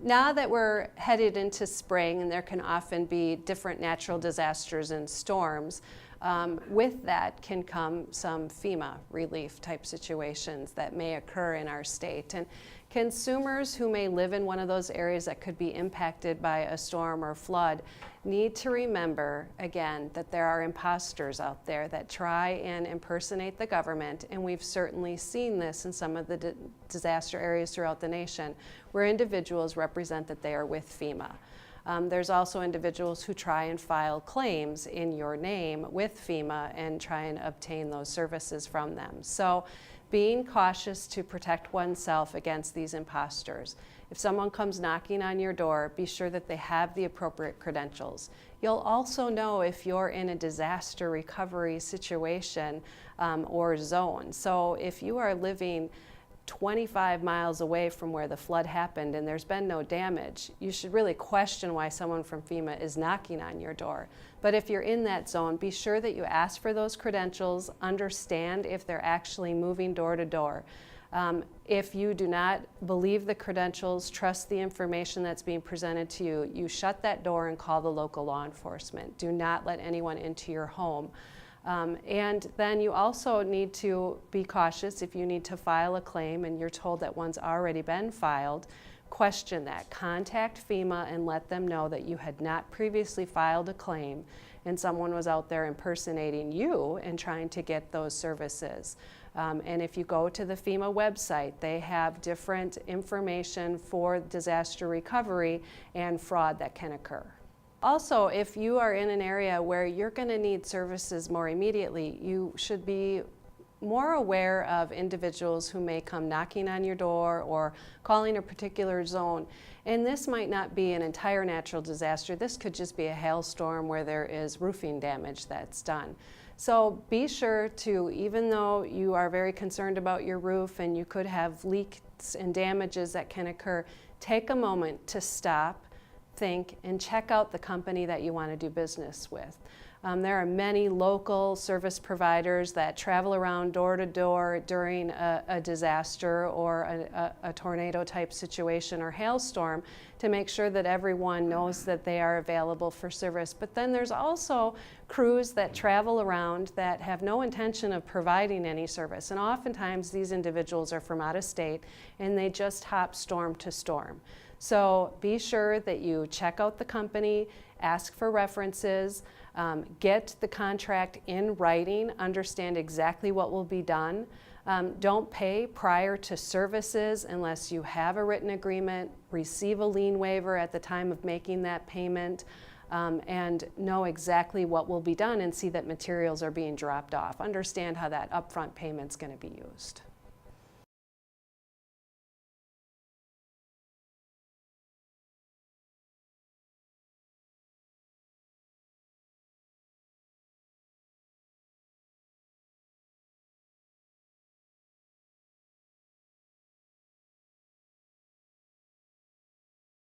Now that we're headed into spring and there can often be different natural disasters and storms, with that can come some FEMA relief type situations that may occur in our state. And consumers who may live in one of those areas that could be impacted by a storm or flood need to remember, again, that there are imposters out there that try and impersonate the government, and we've certainly seen this in some of the disaster areas throughout the nation, where individuals represent that they are with FEMA. There's also individuals who try and file claims in your name with FEMA and try and obtain those services from them. So being cautious to protect oneself against these imposters. If someone comes knocking on your door, be sure that they have the appropriate credentials. You'll also know if you're in a disaster recovery situation or zone. So if you are living 25 miles away from where the flood happened and there's been no damage, you should really question why someone from FEMA is knocking on your door. But if you're in that zone, be sure that you ask for those credentials, understand if they're actually moving door to door. If you do not believe the credentials, trust the information that's being presented to you, you shut that door and call the local law enforcement. Do not let anyone into your home. And then you also need to be cautious if you need to file a claim and you're told that one's already been filed. Question that. Contact FEMA and let them know that you had not previously filed a claim and someone was out there impersonating you and trying to get those services. And if you go to the FEMA website, they have different information for disaster recovery and fraud that can occur. Also, if you are in an area where you're going to need services more immediately, you should be more aware of individuals who may come knocking on your door or calling a particular zone. And this might not be an entire natural disaster. This could just be a hailstorm where there is roofing damage that's done. So be sure to, even though you are very concerned about your roof and you could have leaks and damages that can occur, take a moment to stop, think, and check out the company that you want to do business with. There are many local service providers that travel around door to door during a disaster or a tornado type situation or hailstorm to make sure that everyone knows that they are available for service. But then there's also crews that travel around that have no intention of providing any service. And oftentimes these individuals are from out of state and they just hop storm to storm. So be sure that you check out the company, ask for references, get the contract in writing, understand exactly what will be done. Don't pay prior to services unless you have a written agreement, receive a lien waiver at the time of making that payment, and know exactly what will be done and see that materials are being dropped off. Understand how that upfront payment is going to be used.